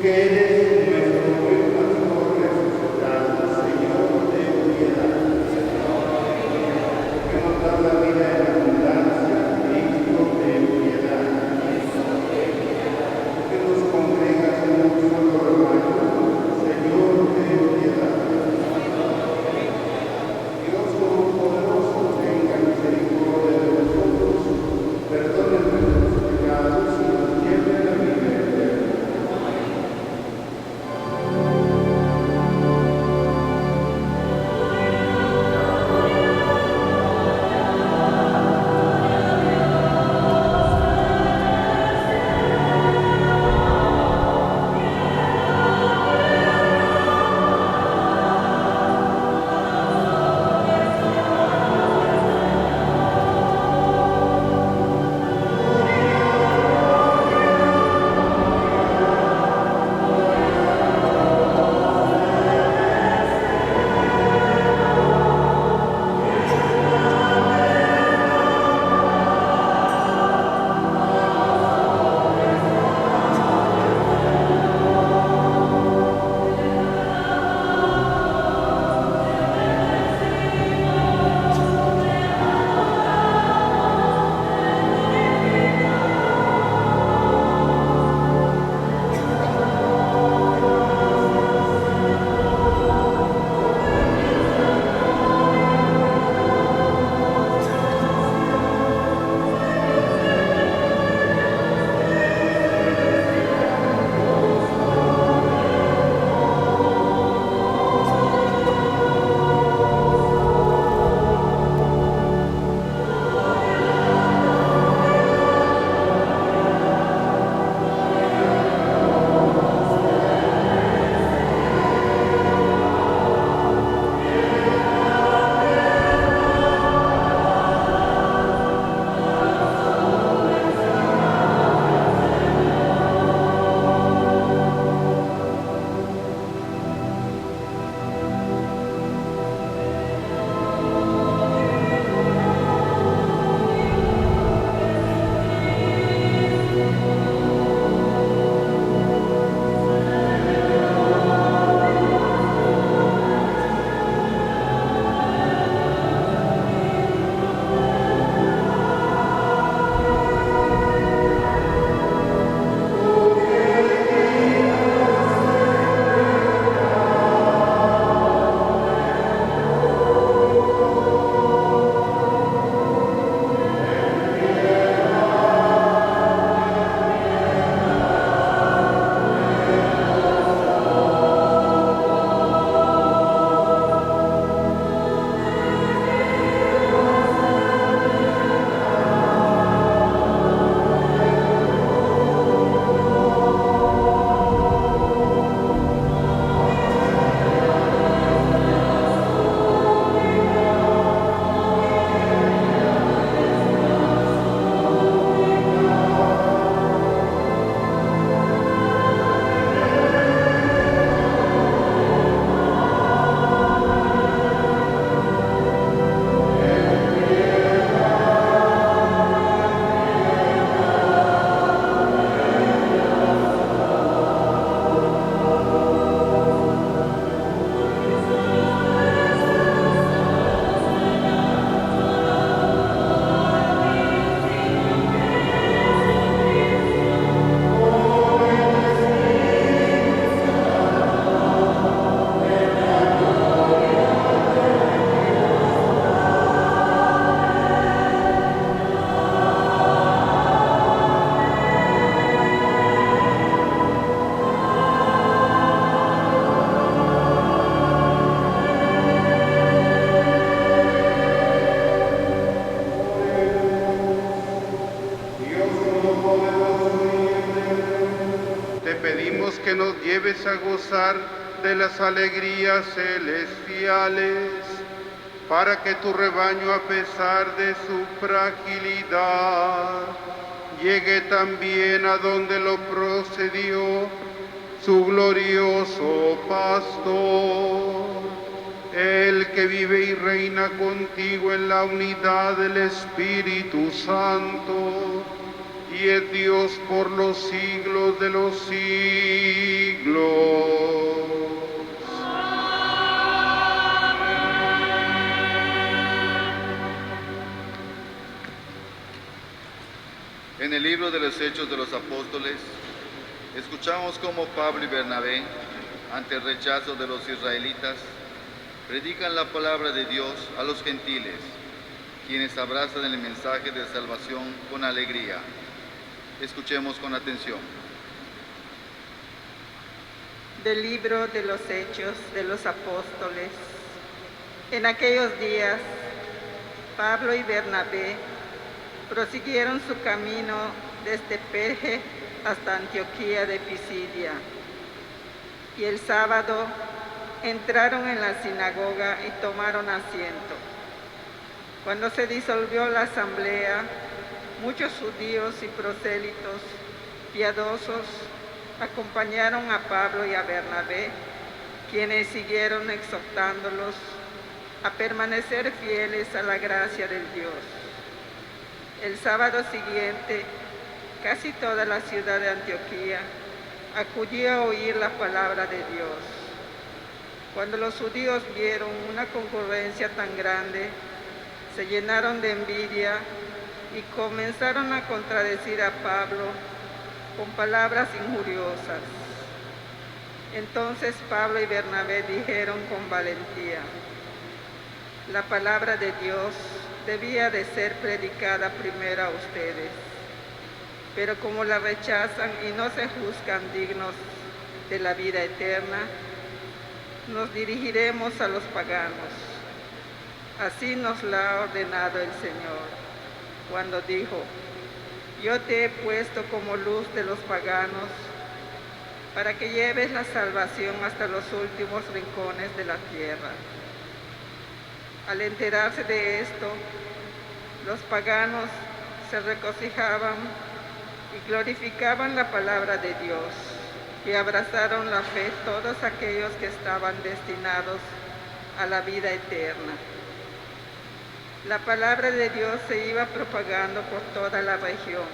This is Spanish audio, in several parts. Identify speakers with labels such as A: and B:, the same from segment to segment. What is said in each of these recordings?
A: que eres nuestro buen pastor resucitado, Señor, ten piedad. Que nos da la vida en abundancia, Cristo, ten piedad. Que nos congregas en un solo rebaño, Señor, ten piedad. Dios Todopoderoso, tenga misericordia de nosotros, perdone nuestros pecados y nos lleve a la vida eterna. Que nos lleves a gozar de las alegrías celestiales, para que tu rebaño, a pesar de su fragilidad, llegue también a donde lo procedió su glorioso pastor, el que vive y reina contigo en la unidad del Espíritu Santo, y es Dios por los siglos de los siglos.
B: En el libro de los Hechos de los Apóstoles, escuchamos cómo Pablo y Bernabé, ante el rechazo de los israelitas, predican la palabra de Dios a los gentiles, quienes abrazan el mensaje de salvación con alegría. Escuchemos con atención.
C: Del libro de los Hechos de los Apóstoles. En aquellos días, Pablo y Bernabé prosiguieron su camino desde Perge hasta Antioquía de Pisidia. Y el sábado entraron en la sinagoga y tomaron asiento. Cuando se disolvió la asamblea, muchos judíos y prosélitos piadosos acompañaron a Pablo y a Bernabé, quienes siguieron exhortándolos a permanecer fieles a la gracia del Dios. El sábado siguiente, casi toda la ciudad de Antioquía acudió a oír la palabra de Dios. Cuando los judíos vieron una concurrencia tan grande, se llenaron de envidia y comenzaron a contradecir a Pablo con palabras injuriosas. Entonces Pablo y Bernabé dijeron con valentía: la palabra de Dios debía de ser predicada primero a ustedes, pero como la rechazan y no se juzgan dignos de la vida eterna, nos dirigiremos a los paganos. Así nos lo ha ordenado el Señor, cuando dijo: yo te he puesto como luz de los paganos, para que lleves la salvación hasta los últimos rincones de la tierra. Al enterarse de esto, los paganos se regocijaban y glorificaban la palabra de Dios, y abrazaron la fe todos aquellos que estaban destinados a la vida eterna. La palabra de Dios se iba propagando por toda la región,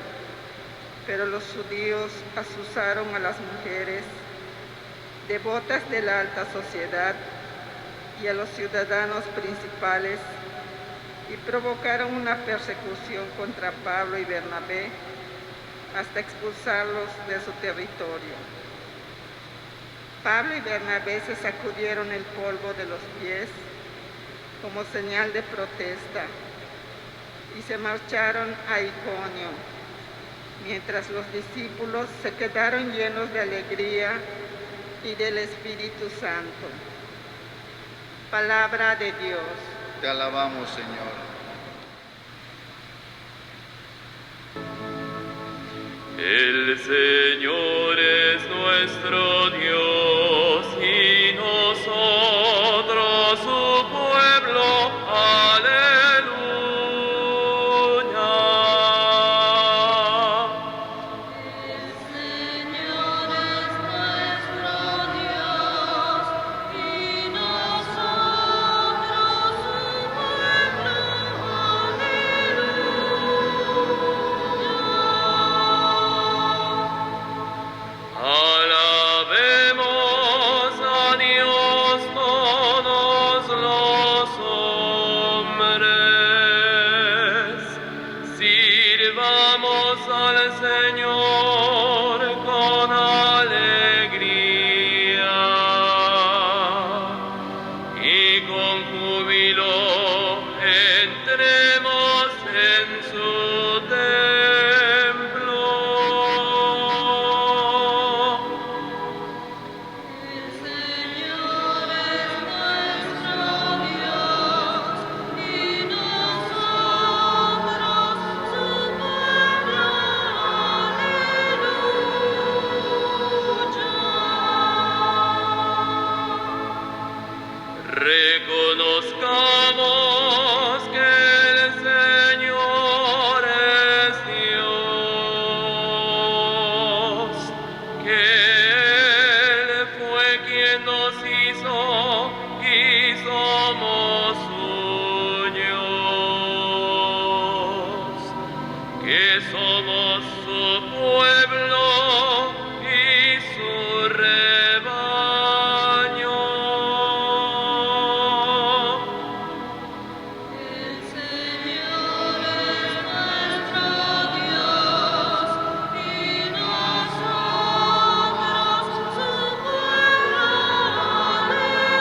C: pero los judíos asusaron a las mujeres devotas de la alta sociedad y a los ciudadanos principales y provocaron una persecución contra Pablo y Bernabé hasta expulsarlos de su territorio. Pablo y Bernabé se sacudieron el polvo de los pies como señal de protesta y se marcharon a Iconio, mientras los discípulos se quedaron llenos de alegría y del Espíritu Santo. Palabra de Dios.
B: Te alabamos, Señor.
D: El Señor es nuestro Dios y nosotros su pueblo. Aleluya.
E: El Señor es nuestro Dios y nosotros su pueblo.
D: Alabemos a Dios todos los hombres, sirvamos al Señor con alegría y con júbilo entremos en su templo.
E: El Señor es nuestro Dios y nosotros su pueblo. Aleluya.
D: somos su pueblo y su rebaño.
E: El Señor es nuestro Dios y nosotros su pueblo. Aleluya.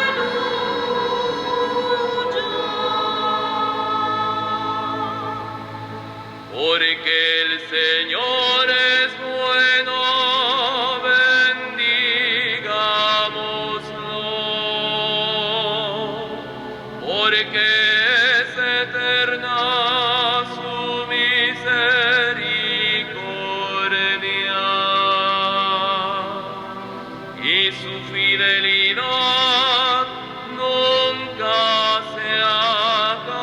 D: Porque el Señor es bueno, bendigámoslo. Porque es eterna su misericordia y su fidelidad nunca se acaba.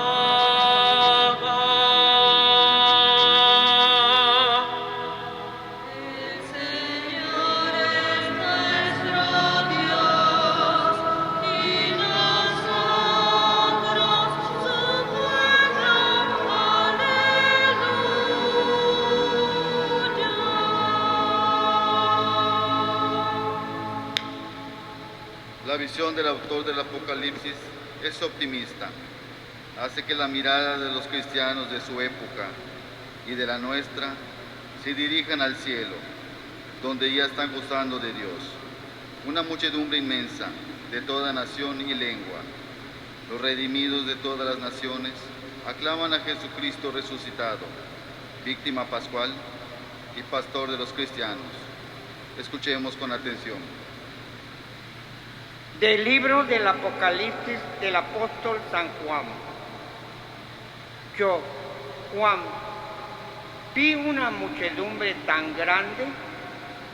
E: El Señor es nuestro Dios y nosotros su pueblo. Aleluya.
B: La visión del autor del Apocalipsis es optimista. Hace que la mirada de los cristianos de su época y de la nuestra se dirijan al cielo, donde ya están gozando de Dios. Una muchedumbre inmensa de toda nación y lengua. Los redimidos de todas las naciones aclaman a Jesucristo resucitado, víctima pascual y pastor de los cristianos. Escuchemos con atención.
F: Del libro del Apocalipsis del apóstol San Juan. Yo, Juan, vi una muchedumbre tan grande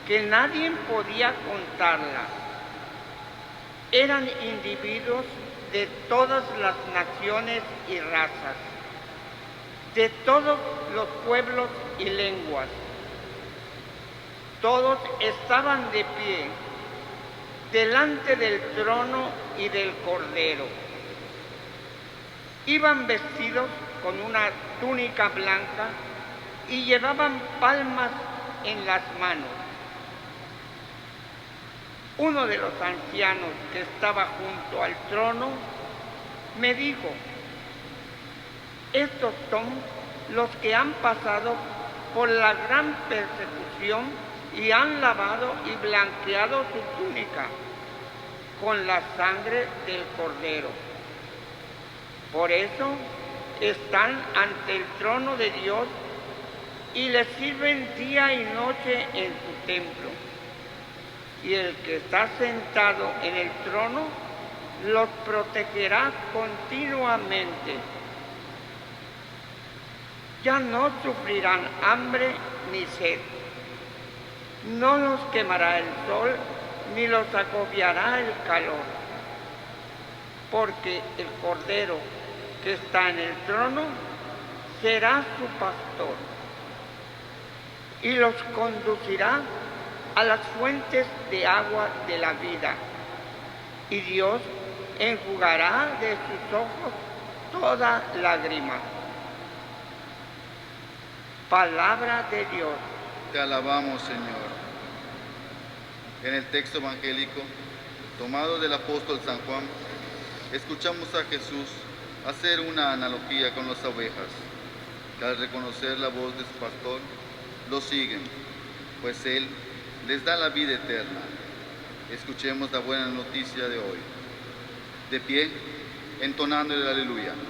F: que nadie podía contarla. Eran individuos de todas las naciones y razas, de todos los pueblos y lenguas. Todos estaban de pie delante del trono y del Cordero. Iban vestidos con una túnica blanca y llevaban palmas en las manos. Uno de los ancianos que estaba junto al trono me dijo: estos son los que han pasado por la gran persecución y han lavado y blanqueado su túnica con la sangre del Cordero. Por eso están ante el trono de Dios y le sirven día y noche en su templo. Y el que está sentado en el trono los protegerá continuamente. Ya no sufrirán hambre ni sed. No los quemará el sol ni los agobiará el calor, porque el Cordero que está en el trono será su pastor y los conducirá a las fuentes de agua de la vida, y Dios enjugará de sus ojos toda lágrima. Palabra de Dios.
B: Te alabamos, Señor. En el texto evangélico, tomado del apóstol San Juan, escuchamos a Jesús hacer una analogía con las ovejas, que al reconocer la voz de su pastor, lo siguen, pues Él les da la vida eterna. Escuchemos la buena noticia de hoy. De pie, entonando el aleluya.
E: Aleluya.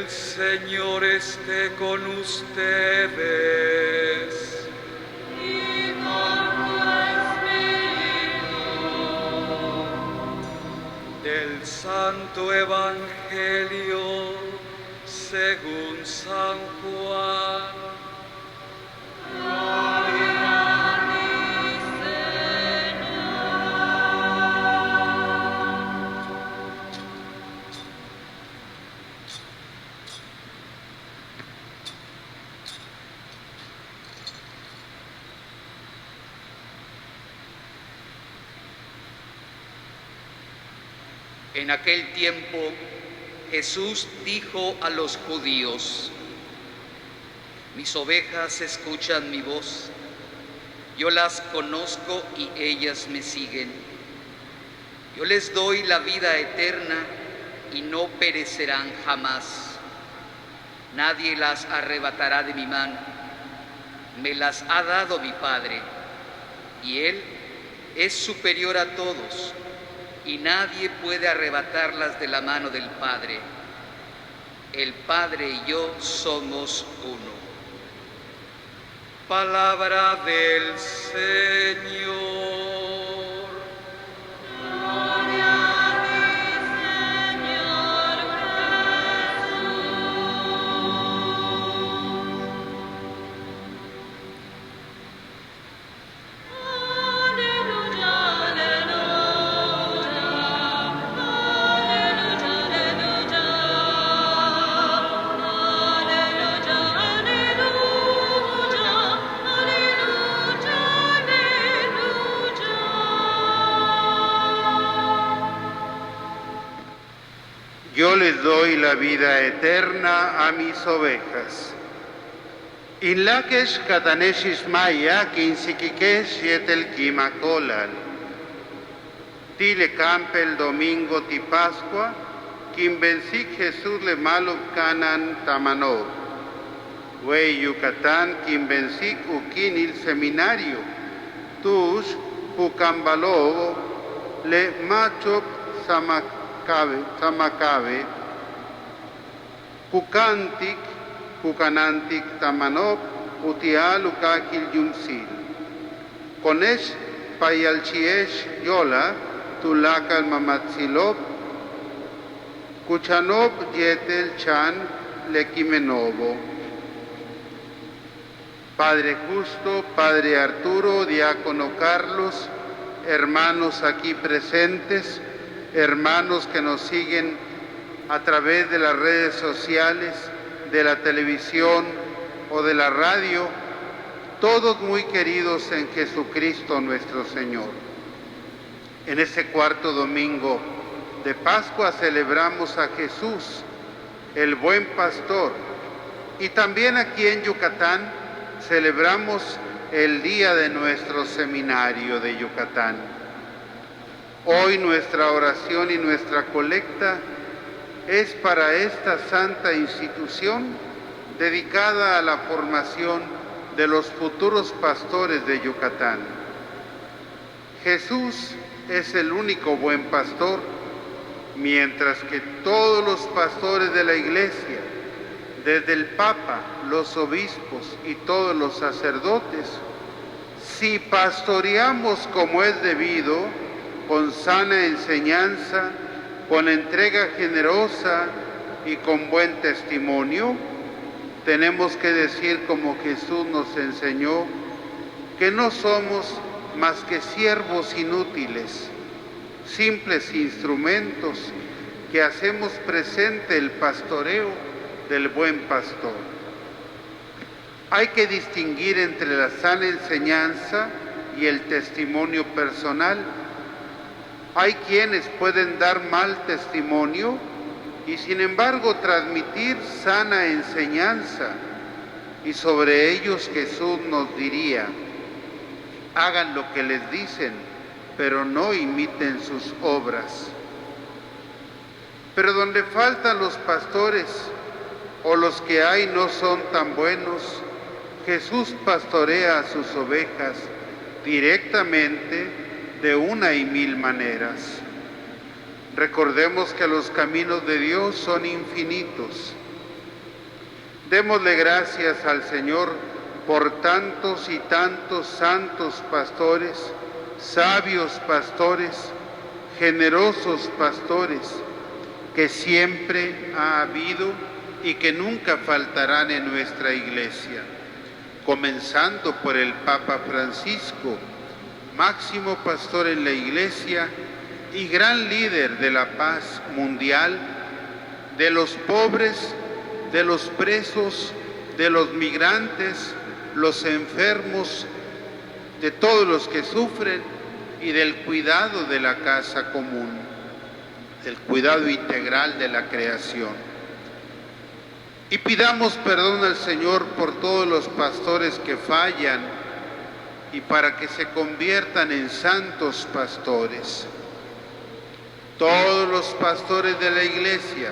G: El Señor esté con ustedes.
E: Y con tu espíritu.
G: Del Santo Evangelio según San Juan.
E: Gloria a ti, Señor.
H: En aquel tiempo Jesús dijo a los judíos: mis ovejas escuchan mi voz, yo las conozco y ellas me siguen. Yo les doy la vida eterna y no perecerán jamás. Nadie las arrebatará de mi mano. Me las ha dado mi Padre, y Él es superior a todos, y nadie puede arrebatarlas de la mano del Padre. El Padre y yo somos uno.
G: Palabra del Señor.
E: Gloria a ti, Señor Jesús. Aleluya, aleluya. Aleluya, aleluya. Aleluya, aleluya. Aleluya, aleluya.
A: Yo les doy la vida eterna a mis ovejas. In lakesh kataneshis maya kinsikikesh yetel kimakolal. Tile campe el domingo ti Pascua, quinbensik Jesús le malub canan tamano. Wey Yucatán quinbensik ukinil seminario. Tush pucambalobo le machop Samakabe, Pucanantic Tamanop, Utial Ukakil Yumsil. Konesh Payalchiesh Yola, Tulakal Mamatzilop, Kuchanop Yetel Chan Lekimenovo. Padre Justo, Padre Arturo, Diácono Carlos, hermanos aquí presentes, hermanos que nos siguen a través de las redes sociales, de la televisión o de la radio, todos muy queridos en Jesucristo nuestro Señor. En este cuarto domingo de Pascua celebramos a Jesús, el buen pastor, y también aquí en Yucatán celebramos el día de nuestro seminario de Yucatán. Hoy nuestra oración y nuestra colecta es para esta santa institución dedicada a la formación de los futuros pastores de Yucatán. Jesús es el único buen pastor, mientras que todos los pastores de la Iglesia, desde el Papa, los obispos y todos los sacerdotes, si pastoreamos como es debido, con sana enseñanza, con entrega generosa y con buen testimonio, tenemos que decir como Jesús nos enseñó, que no somos más que siervos inútiles, simples instrumentos que hacemos presente el pastoreo del buen pastor. Hay que distinguir entre la sana enseñanza y el testimonio personal. Hay quienes pueden dar mal testimonio y sin embargo transmitir sana enseñanza, y sobre ellos Jesús nos diría: hagan lo que les dicen, pero no imiten sus obras. Pero donde faltan los pastores o los que hay no son tan buenos, Jesús pastorea a sus ovejas directamente de una y mil maneras. Recordemos que los caminos de Dios son infinitos Démosle gracias al Señor por tantos y tantos santos pastores, sabios pastores, generosos pastores, que siempre ha habido y que nunca faltarán en nuestra Iglesia, comenzando por el Papa Francisco, máximo pastor en la Iglesia y gran líder de la paz mundial, de los pobres, de los presos, de los migrantes, los enfermos, de todos los que sufren y del cuidado de la casa común, del cuidado integral de la creación. Y pidamos perdón al Señor por todos los pastores que fallan y para que se conviertan en santos pastores. Todos los pastores de la Iglesia,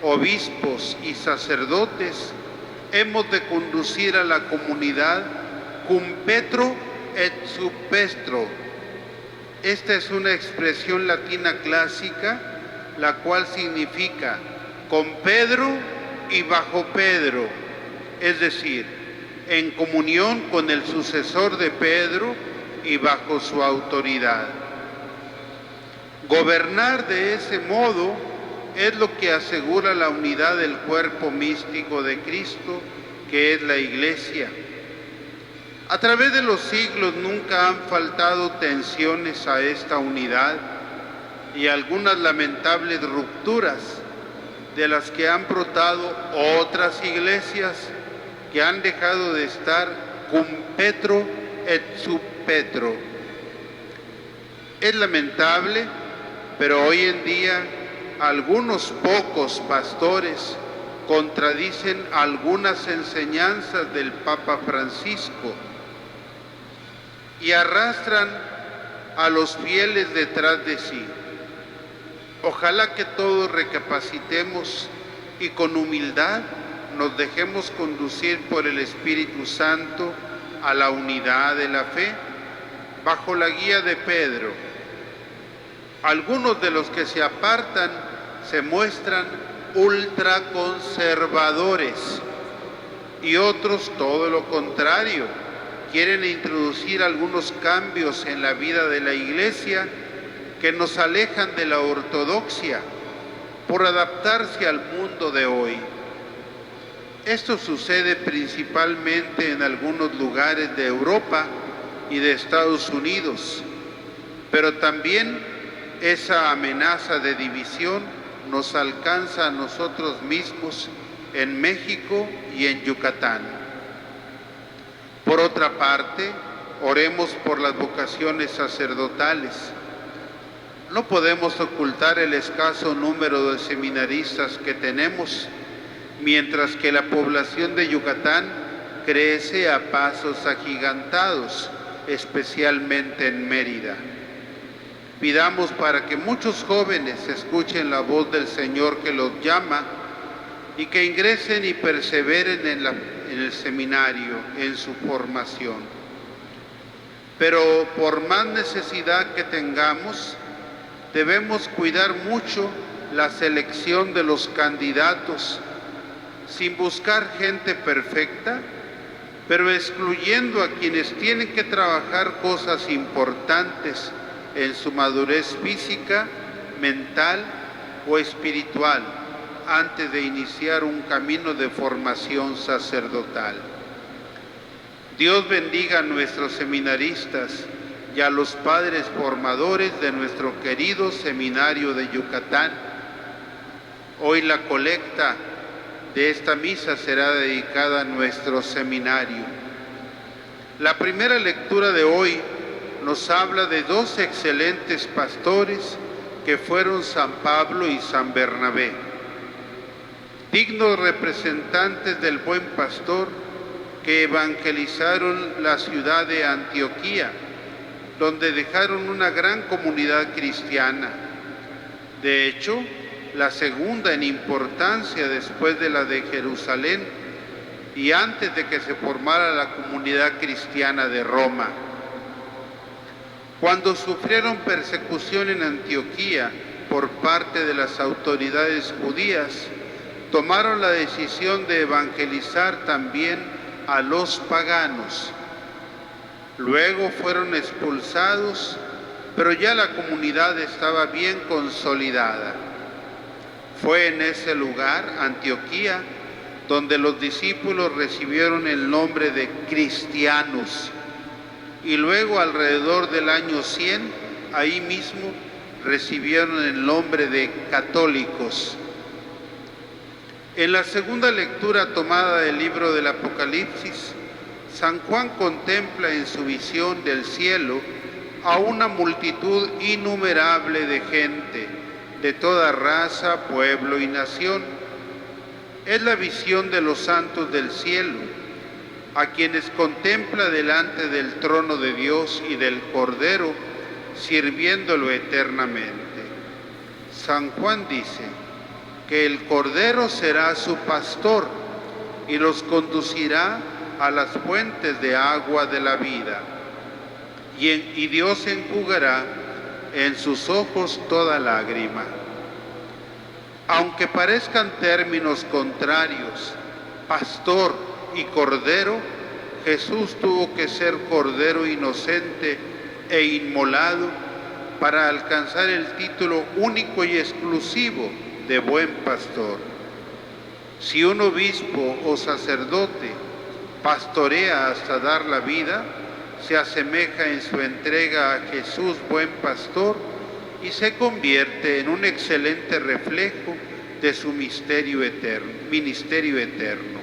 A: obispos y sacerdotes, hemos de conducir a la comunidad cum petro et sub pestro. Esta es una expresión latina clásica, la cual significa con Pedro y bajo Pedro, es decir, en comunión con el sucesor de Pedro y bajo su autoridad. Gobernar de ese modo es lo que asegura la unidad del cuerpo místico de Cristo, que es la Iglesia. A través de los siglos nunca han faltado tensiones a esta unidad y algunas lamentables rupturas, de las que han brotado otras iglesias que han dejado de estar cum petro et sub petro. Es lamentable, pero hoy en día algunos pocos pastores contradicen algunas enseñanzas del Papa Francisco y arrastran a los fieles detrás de sí. Ojalá que todos recapacitemos y con humildad nos dejemos conducir por el Espíritu Santo a la unidad de la fe, bajo la guía de Pedro. Algunos de los que se apartan se muestran ultraconservadores y otros todo lo contrario, quieren introducir algunos cambios en la vida de la Iglesia que nos alejan de la ortodoxia por adaptarse al mundo de hoy. Esto sucede principalmente en algunos lugares de Europa y de Estados Unidos, pero también esa amenaza de división nos alcanza a nosotros mismos en México y en Yucatán. Por otra parte, oremos por las vocaciones sacerdotales. No podemos ocultar el escaso número de seminaristas que tenemos, mientras que la población de Yucatán crece a pasos agigantados, especialmente en Mérida. Pidamos para que muchos jóvenes escuchen la voz del Señor que los llama y que ingresen y perseveren en el seminario, en su formación. Pero por más necesidad que tengamos, debemos cuidar mucho la selección de los candidatos, sin buscar gente perfecta, pero excluyendo a quienes tienen que trabajar cosas importantes en su madurez física, mental o espiritual, antes de iniciar un camino de formación sacerdotal. Dios bendiga a nuestros seminaristas y a los padres formadores de nuestro querido seminario de Yucatán. Hoy la colecta de esta misa será dedicada a nuestro seminario. La primera lectura de hoy nos habla de dos excelentes pastores que fueron San Pablo y San Bernabé, dignos representantes del buen pastor que evangelizaron la ciudad de Antioquía, donde dejaron una gran comunidad cristiana. De hecho, la segunda en importancia después de la de Jerusalén y antes de que se formara la comunidad cristiana de Roma. Cuando sufrieron persecución en Antioquía por parte de las autoridades judías, tomaron la decisión de evangelizar también a los paganos. Luego fueron expulsados, pero ya la comunidad estaba bien consolidada. Fue en ese lugar, Antioquía, donde los discípulos recibieron el nombre de cristianos. Y luego, alrededor del año 100, ahí mismo recibieron el nombre de católicos. En la segunda lectura tomada del libro del Apocalipsis, San Juan contempla en su visión del cielo a una multitud innumerable de gente, de toda raza, pueblo y nación. Es la visión de los santos del cielo, a quienes contempla delante del trono de Dios y del Cordero, sirviéndolo eternamente. San Juan dice que el Cordero será su pastor y los conducirá a las fuentes de agua de la vida, y Dios enjugará en sus ojos toda lágrima. Aunque parezcan términos contrarios, pastor y cordero, Jesús tuvo que ser cordero inocente e inmolado para alcanzar el título único y exclusivo de buen pastor. Si un obispo o sacerdote pastorea hasta dar la vida, se asemeja en su entrega a Jesús, buen pastor, y se convierte en un excelente reflejo de su ministerio eterno.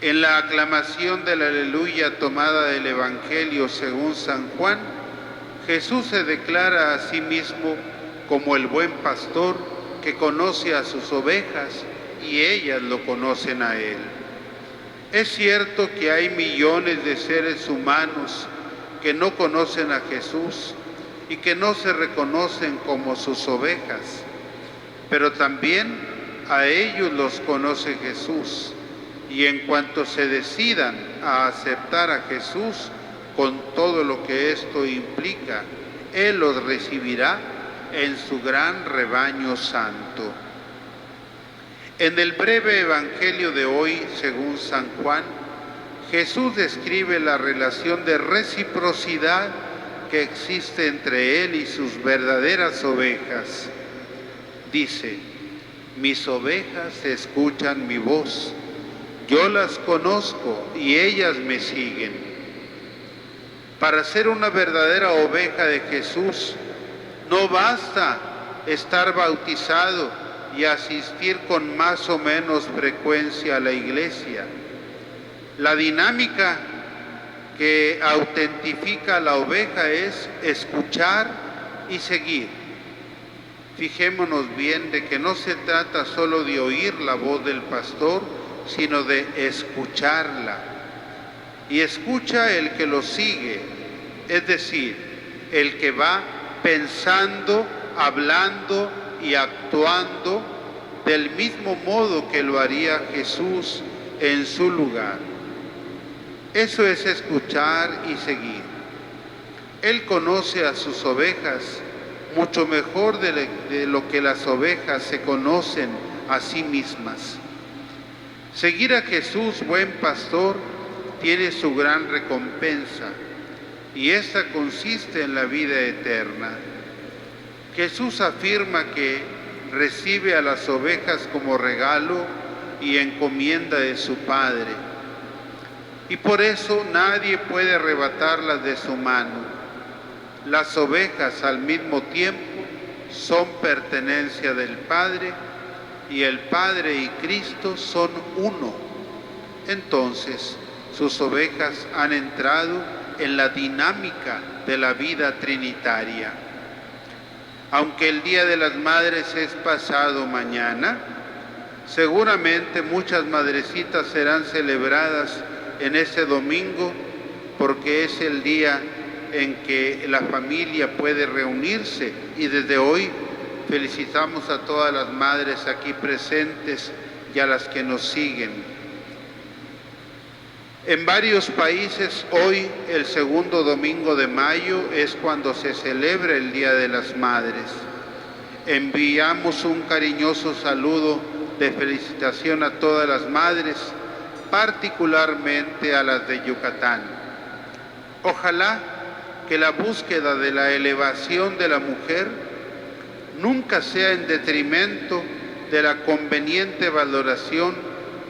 A: En la aclamación del Aleluya tomada del Evangelio según San Juan, Jesús se declara a sí mismo como el buen pastor que conoce a sus ovejas y ellas lo conocen a él. Es cierto que hay millones de seres humanos que no conocen a Jesús y que no se reconocen como sus ovejas, pero también a ellos los conoce Jesús, y en cuanto se decidan a aceptar a Jesús con todo lo que esto implica, Él los recibirá en su gran rebaño santo. En el breve Evangelio de hoy, según San Juan, Jesús describe la relación de reciprocidad que existe entre Él y sus verdaderas ovejas. Dice: mis ovejas escuchan mi voz, yo las conozco y ellas me siguen. Para ser una verdadera oveja de Jesús, no basta estar bautizado y asistir con más o menos frecuencia a la iglesia. La dinámica que autentifica a la oveja es escuchar y seguir. Fijémonos bien de que no se trata solo de oír la voz del pastor, sino de escucharla. Y escucha el que lo sigue, es decir, el que va pensando, hablando y actuando del mismo modo que lo haría Jesús en su lugar. Eso es escuchar y seguir. Él conoce a sus ovejas mucho mejor de lo que las ovejas se conocen a sí mismas. Seguir a Jesús, buen pastor, tiene su gran recompensa, y esta consiste en la vida eterna. Jesús afirma que recibe a las ovejas como regalo y encomienda de su Padre, y por eso nadie puede arrebatarlas de su mano. Las ovejas al mismo tiempo son pertenencia del Padre, y el Padre y Cristo son uno. Entonces, sus ovejas han entrado en la dinámica de la vida trinitaria. Aunque el Día de las Madres es pasado mañana, seguramente muchas madrecitas serán celebradas en ese domingo, porque es el día en que la familia puede reunirse, y desde hoy felicitamos a todas las madres aquí presentes y a las que nos siguen. En varios países hoy, el segundo domingo de mayo, es cuando se celebra el Día de las Madres. Enviamos un cariñoso saludo de felicitación a todas las madres, particularmente a las de Yucatán. Ojalá que la búsqueda de la elevación de la mujer nunca sea en detrimento de la conveniente valoración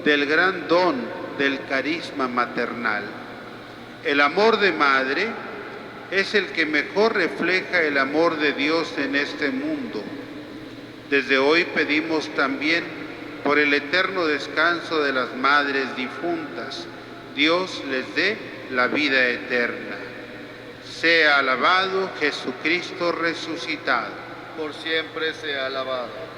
A: del gran don del carisma maternal. El amor de madre es el que mejor refleja el amor de Dios en este mundo. Desde hoy pedimos también por el eterno descanso de las madres difuntas. Dios les dé la vida eterna. Sea alabado Jesucristo resucitado.
B: Por siempre sea alabado.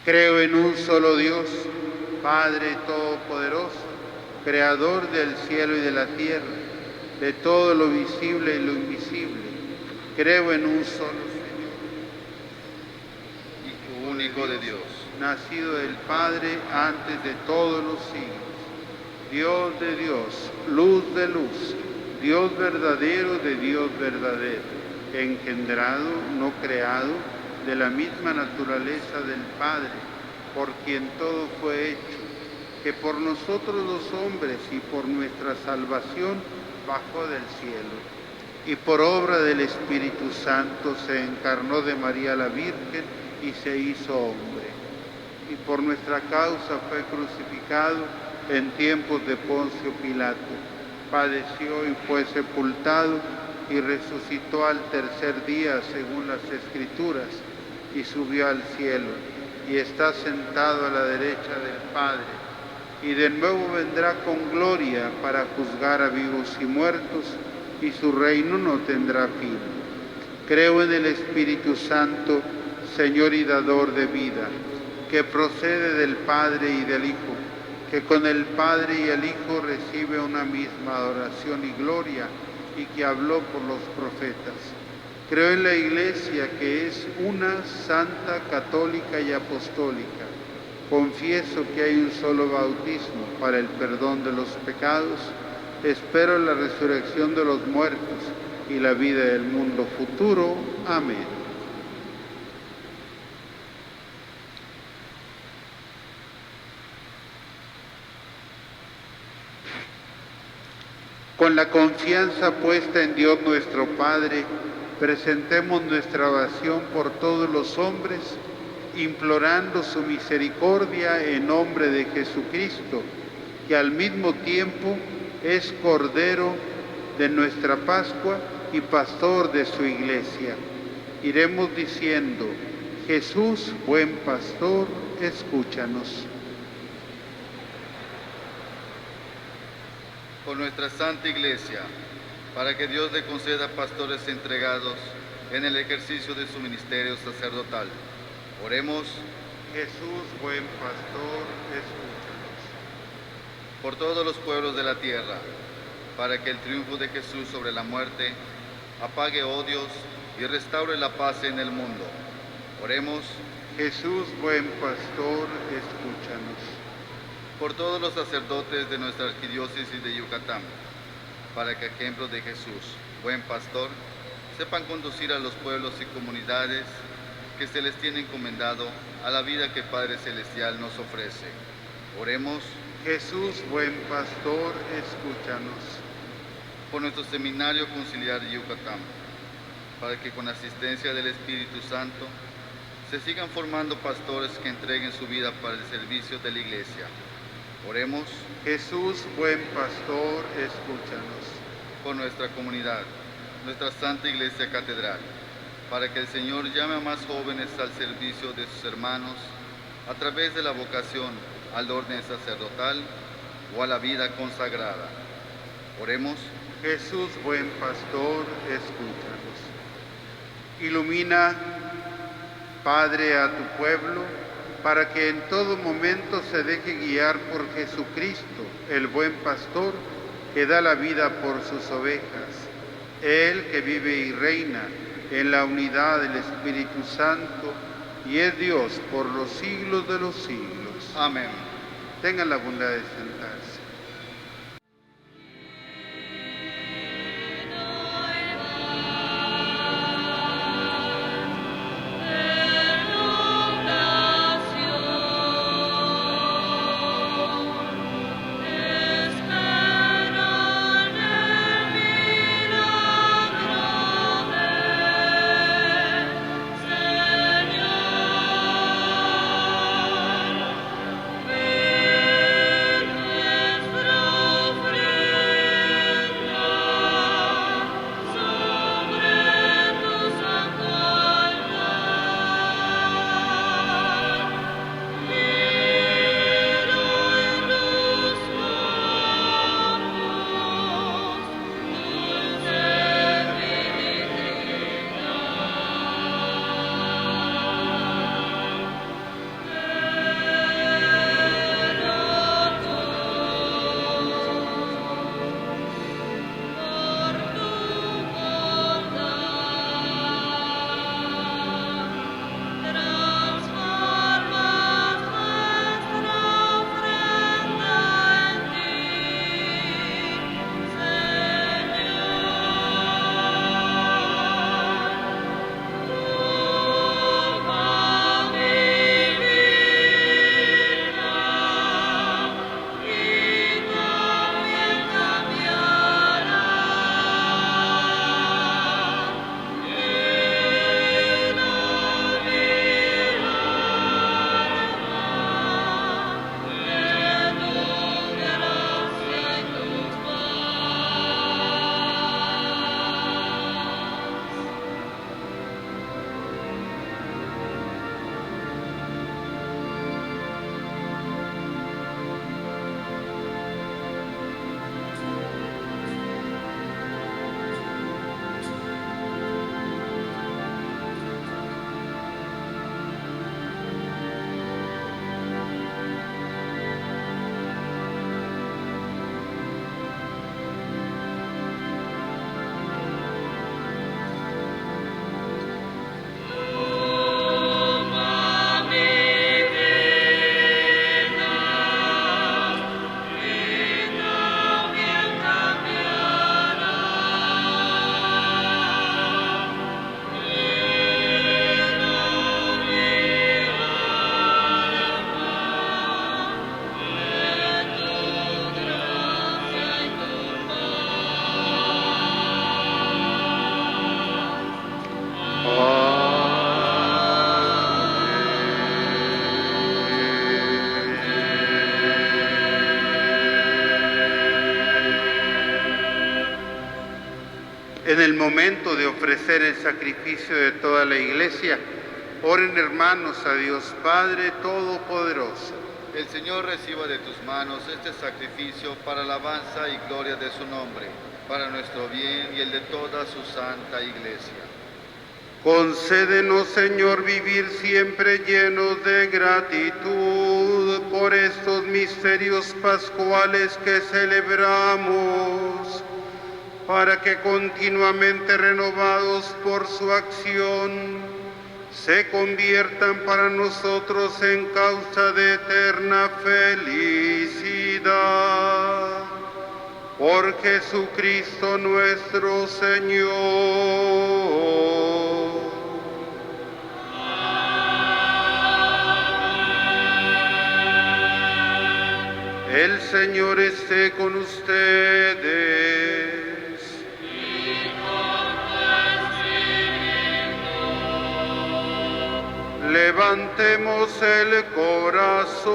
A: Creo en un solo Dios, Padre Todopoderoso, Creador del cielo y de la tierra, de todo lo visible y lo invisible. Creo en un solo Señor,
B: Hijo único de Dios,
A: nacido del Padre antes de todos los siglos, Dios de Dios, luz de luz, Dios verdadero de Dios verdadero, engendrado, no creado, de la misma naturaleza del Padre, por quien todo fue hecho, que por nosotros los hombres y por nuestra salvación bajó del cielo, y por obra del Espíritu Santo se encarnó de María la Virgen y se hizo hombre, y por nuestra causa fue crucificado en tiempos de Poncio Pilato, padeció y fue sepultado y resucitó al tercer día según las Escrituras, y subió al cielo, y está sentado a la derecha del Padre, y de nuevo vendrá con gloria para juzgar a vivos y muertos, y su reino no tendrá fin. Creo en el Espíritu Santo, Señor y dador de vida, que procede del Padre y del Hijo, que con el Padre y el Hijo recibe una misma adoración y gloria, y que habló por los profetas. Creo en la Iglesia, que es una, santa, católica y apostólica. Confieso que hay un solo bautismo para el perdón de los pecados. Espero la resurrección de los muertos y la vida del mundo futuro. Amén. Con la confianza puesta en Dios nuestro Padre, presentemos nuestra oración por todos los hombres, implorando su misericordia en nombre de Jesucristo, que al mismo tiempo es Cordero de nuestra Pascua y Pastor de su Iglesia. Iremos diciendo: Jesús, buen Pastor, escúchanos.
B: por nuestra Santa Iglesia, para que Dios le conceda pastores entregados en el ejercicio de su ministerio sacerdotal. Oremos.
A: Jesús, buen pastor, escúchanos.
B: Por todos los pueblos de la tierra, para que el triunfo de Jesús sobre la muerte apague odios y restaure la paz en el mundo. Oremos.
A: Jesús, buen pastor, escúchanos.
B: Por todos los sacerdotes de nuestra arquidiócesis de Yucatán, para que, ejemplo de Jesús, buen pastor, sepan conducir a los pueblos y comunidades que se les tiene encomendado a la vida que Padre Celestial nos ofrece. Oremos.
A: Jesús, buen pastor, escúchanos.
B: Por nuestro seminario conciliar de Yucatán, para que con asistencia del Espíritu Santo se sigan formando pastores que entreguen su vida para el servicio de la Iglesia. Oremos.
A: Jesús, buen pastor, escúchanos.
B: Por nuestra comunidad, nuestra Santa Iglesia Catedral, para que el Señor llame a más jóvenes al servicio de sus hermanos a través de la vocación al orden sacerdotal o a la vida consagrada. Oremos.
A: Jesús, buen pastor, escúchanos. Ilumina, Padre, a tu pueblo, para que en todo momento se deje guiar por Jesucristo, el buen pastor, que da la vida por sus ovejas. Él que vive y reina en la unidad del Espíritu Santo y es Dios por los siglos de los siglos.
B: Amén.
A: Tengan la bondad de sentarse. En el momento de ofrecer el sacrificio de toda la Iglesia, oren hermanos a Dios Padre Todopoderoso.
B: El Señor reciba de tus manos este sacrificio para alabanza y gloria de su nombre, para nuestro bien y el de toda su santa Iglesia.
A: Concédenos, Señor, vivir siempre llenos de gratitud por estos misterios pascuales que celebramos, para que continuamente renovados por su acción, se conviertan para nosotros en causa de eterna felicidad. Por Jesucristo nuestro Señor. El Señor esté con ustedes. Levantemos el corazón.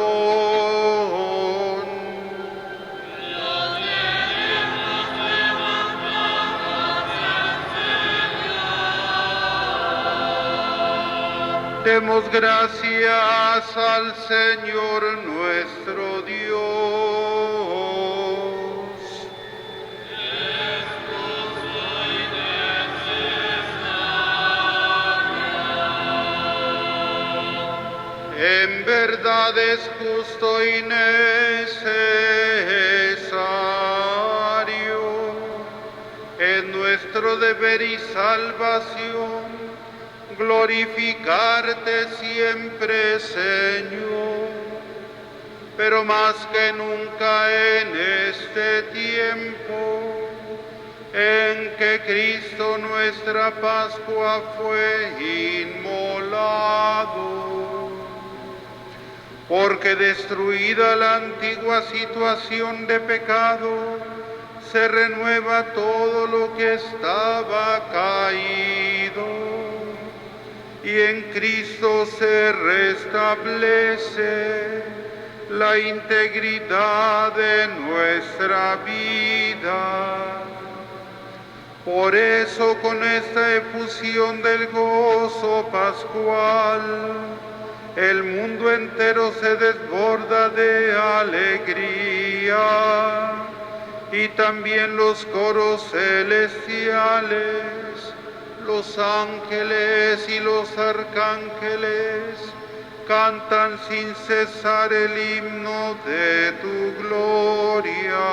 A: Demos gracias al Señor nuestro Dios. En verdad es justo y necesario, es nuestro deber y salvación, glorificarte siempre, Señor, pero más que nunca en este tiempo en que Cristo nuestra Pascua fue inmolado. Porque destruida la antigua situación de pecado, se renueva todo lo que estaba caído, y en Cristo se restablece la integridad de nuestra vida. Por eso, con esta efusión del gozo pascual, el mundo entero se desborda de alegría, y también los coros celestiales, los ángeles y los arcángeles cantan sin cesar el himno de tu gloria.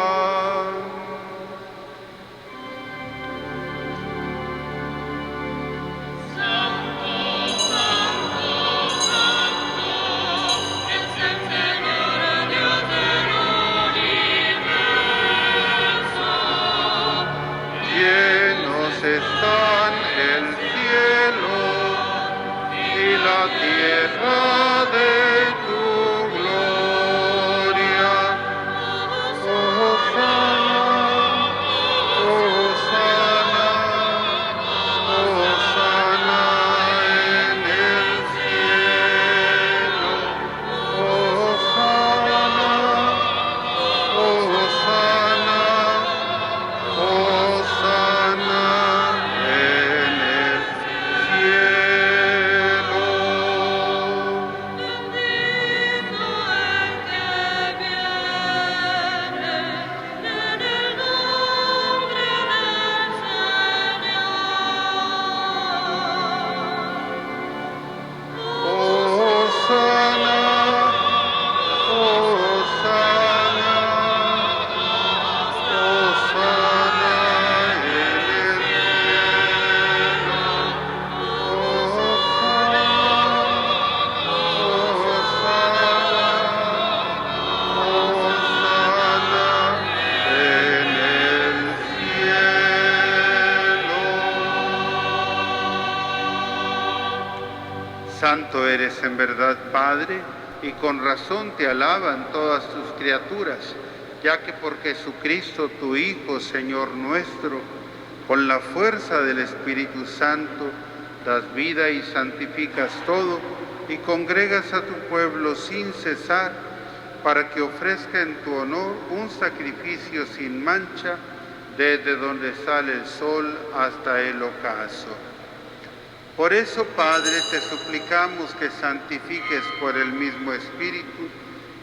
A: Están el cielo y la tierra de tu gloria. Hosana, Hosana, Hosana en el cielo. Hosana, Hosana, Hosana. Santo eres en verdad, Padre, y con razón te alaban todas tus criaturas, ya que por Jesucristo, tu Hijo, Señor nuestro, con la fuerza del Espíritu Santo, das vida y santificas todo, y congregas a tu pueblo sin cesar, para que ofrezca en tu honor un sacrificio sin mancha, desde donde sale el sol hasta el ocaso. Por eso, Padre, te suplicamos que santifiques por el mismo Espíritu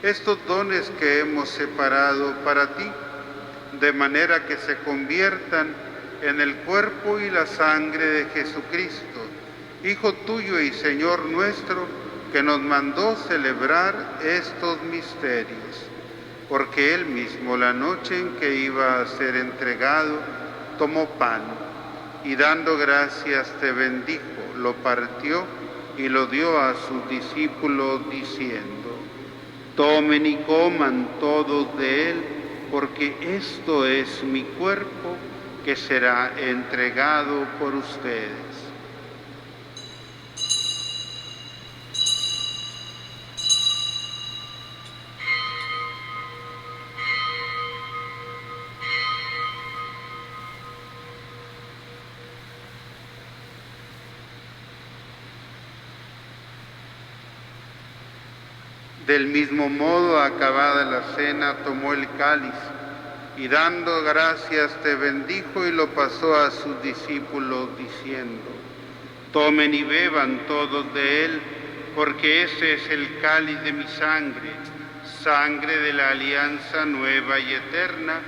A: estos dones que hemos separado para ti, de manera que se conviertan en el cuerpo y la sangre de Jesucristo, Hijo tuyo y Señor nuestro, que nos mandó celebrar estos misterios. Porque Él mismo, la noche en que iba a ser entregado, tomó pan, y dando gracias te bendijo, lo partió y lo dio a sus discípulos diciendo: tomen y coman todos de él, porque esto es mi cuerpo que será entregado por ustedes. Del mismo modo, acabada la cena, tomó el cáliz y dando gracias te bendijo y lo pasó a sus discípulos diciendo: tomen y beban todos de él, porque ese es el cáliz de mi sangre, sangre de la alianza nueva y eterna,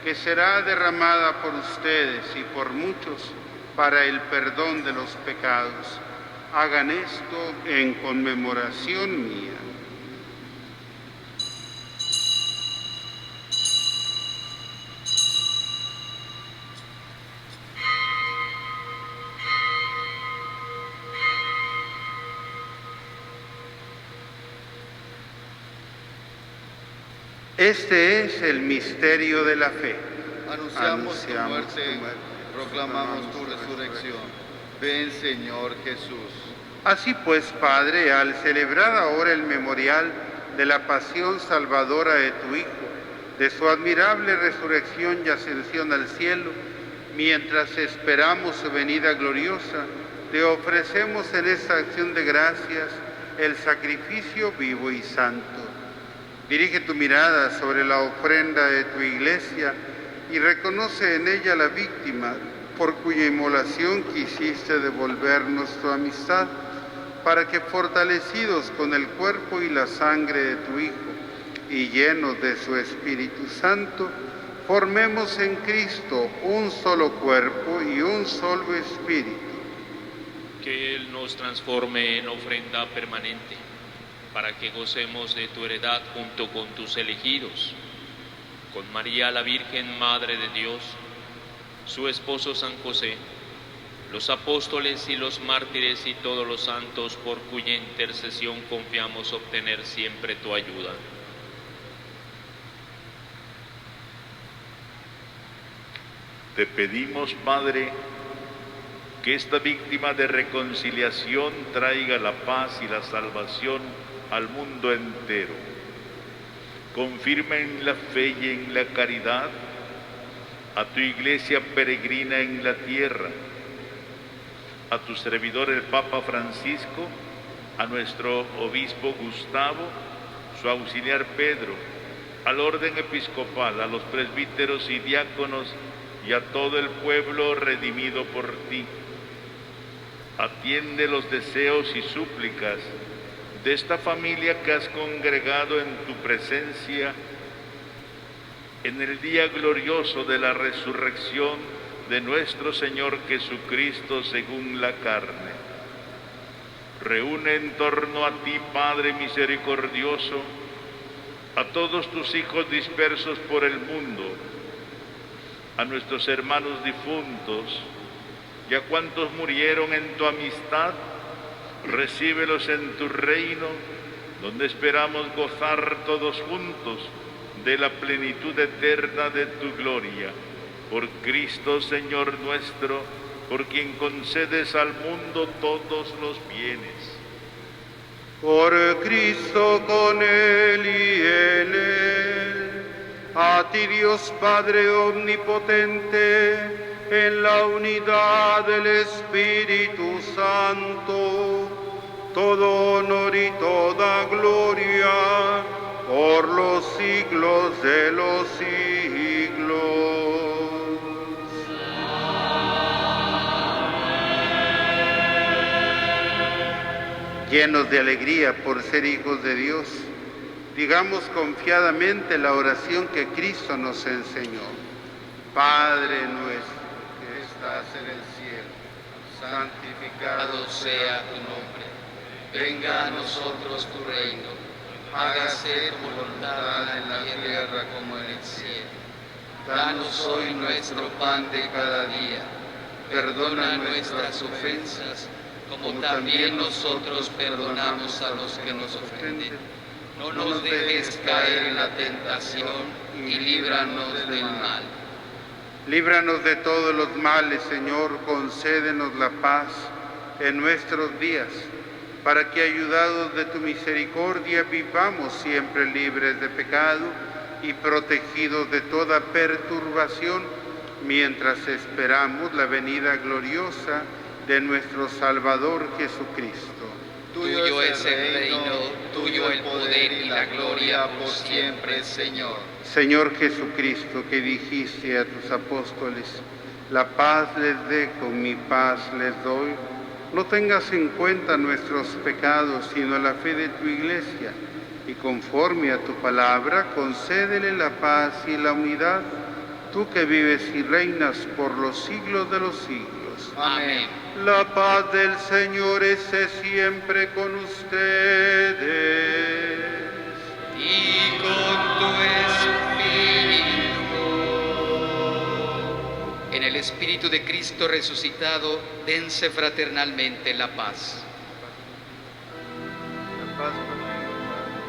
A: que será derramada por ustedes y por muchos para el perdón de los pecados. Hagan esto en conmemoración mía. Este es el misterio de la fe.
B: Anunciamos tu muerte, proclamamos tu resurrección. Ven, Señor Jesús.
A: Así pues, Padre, al celebrar ahora el memorial de la pasión salvadora de tu Hijo, de su admirable resurrección y ascensión al cielo, mientras esperamos su venida gloriosa, te ofrecemos en esta acción de gracias el sacrificio vivo y santo. Dirige tu mirada sobre la ofrenda de tu iglesia y reconoce en ella la víctima por cuya inmolación quisiste devolvernos tu amistad, para que fortalecidos con el cuerpo y la sangre de tu Hijo y llenos de su Espíritu Santo, formemos en Cristo un solo cuerpo y un solo espíritu.
I: Que Él nos transforme en ofrenda permanente, para que gocemos de tu heredad junto con tus elegidos, con María la Virgen, Madre de Dios, su esposo San José, los apóstoles y los mártires y todos los santos, por cuya intercesión confiamos obtener siempre tu ayuda.
J: Te pedimos, Padre, que esta víctima de reconciliación traiga la paz y la salvación al mundo entero. Confirma en la fe y en la caridad a tu iglesia peregrina en la tierra, a tu servidor el Papa Francisco, a nuestro obispo Gustavo, su auxiliar Pedro, al orden episcopal, a los presbíteros y diáconos y a todo el pueblo redimido por ti. Atiende los deseos y súplicas de esta familia que has congregado en tu presencia en el día glorioso de la resurrección de nuestro Señor Jesucristo según la carne. Reúne en torno a ti, Padre misericordioso, a todos tus hijos dispersos por el mundo, a nuestros hermanos difuntos y a cuantos murieron en tu amistad. Recíbelos en tu reino, donde esperamos gozar todos juntos de la plenitud eterna de tu gloria. Por Cristo, Señor nuestro, por quien concedes al mundo todos los bienes.
A: Por Cristo, con Él y en Él, a ti Dios Padre omnipotente, en la unidad del Espíritu Santo, todo honor y toda gloria, por los siglos de los siglos. Llenos de alegría por ser hijos de Dios, digamos confiadamente la oración que Cristo nos enseñó. Padre nuestro, que estás en el cielo, santificado sea tu nombre.
H: Venga a nosotros tu reino, hágase tu voluntad en la tierra como en el cielo. Danos hoy nuestro pan de cada día, perdona nuestras ofensas, como también nosotros perdonamos a los que nos ofenden. No nos dejes caer en la tentación y líbranos del mal.
A: Líbranos de todos los males, Señor, concédenos la paz en nuestros días, para que, ayudados de tu misericordia, vivamos siempre libres de pecado y protegidos de toda perturbación, mientras esperamos la venida gloriosa de nuestro Salvador Jesucristo.
H: Tuyo es el reino, tuyo el poder y la gloria por siempre, Señor.
A: Señor Jesucristo, que dijiste a tus apóstoles, la paz les dejo, mi paz les doy, no tengas en cuenta nuestros pecados, sino la fe de tu iglesia, y conforme a tu palabra, concédele la paz y la unidad, tú que vives y reinas por los siglos de los siglos.
H: Amén.
A: La paz del Señor esté siempre con ustedes.
H: Y con tu espíritu. En el Espíritu de Cristo resucitado, dense fraternalmente la paz.
A: La paz contigo, Padre.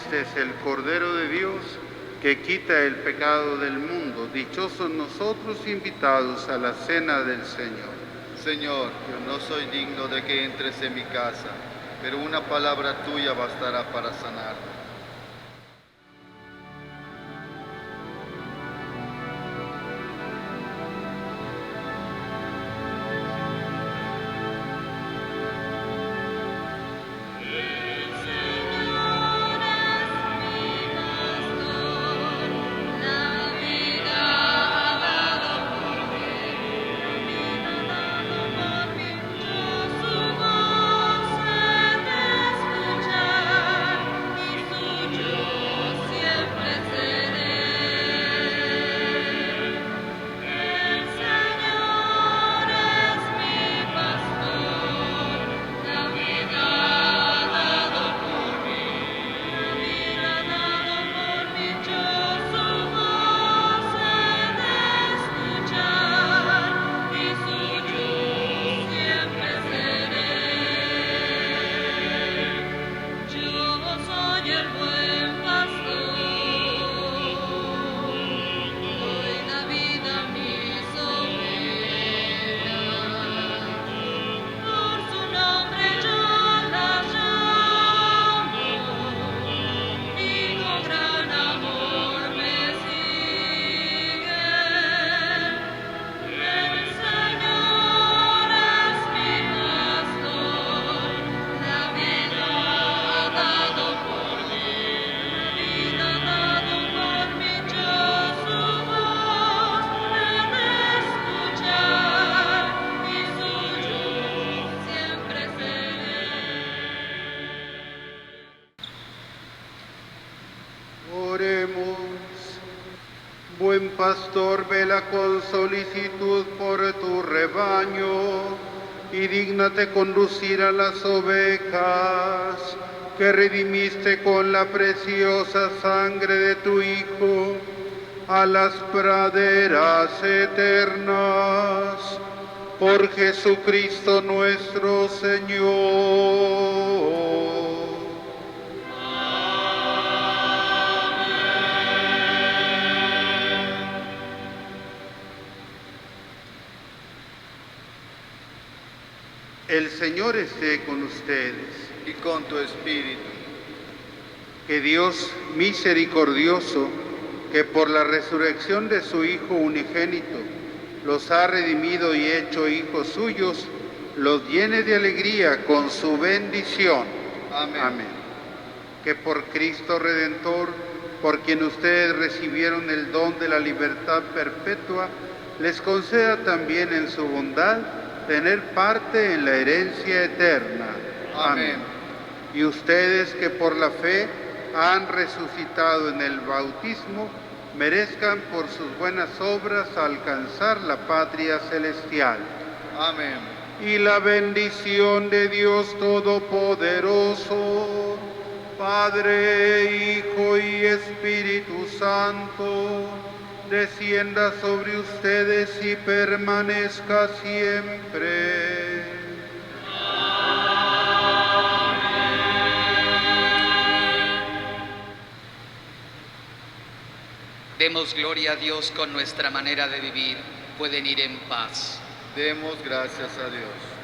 A: Este es el Cordero de Dios que quita el pecado del mundo. Dichosos nosotros invitados a la cena del Señor.
B: Señor, yo no soy digno de que entres en mi casa, pero una palabra tuya bastará para sanarme.
A: Buen pastor, vela con solicitud por tu rebaño y dígnate conducir a las ovejas que redimiste con la preciosa sangre de tu Hijo a las praderas eternas. Por Jesucristo nuestro Señor. El Señor esté con ustedes.
B: Y con tu espíritu.
A: Que Dios misericordioso, que por la resurrección de su Hijo unigénito los ha redimido y hecho hijos suyos, los llene de alegría con su bendición.
B: Amén.
A: Amén. Que por Cristo Redentor, por quien ustedes recibieron el don de la libertad perpetua, les conceda también en su bondad tener parte en la herencia eterna.
B: Amén.
A: Y ustedes que por la fe han resucitado en el bautismo, merezcan por sus buenas obras alcanzar la patria celestial.
B: Amén.
A: Y la bendición de Dios Todopoderoso, Padre, Hijo y Espíritu Santo, descienda sobre ustedes y permanezca siempre.
H: Demos gloria a Dios con nuestra manera de vivir. Pueden ir en paz.
B: Demos gracias a Dios.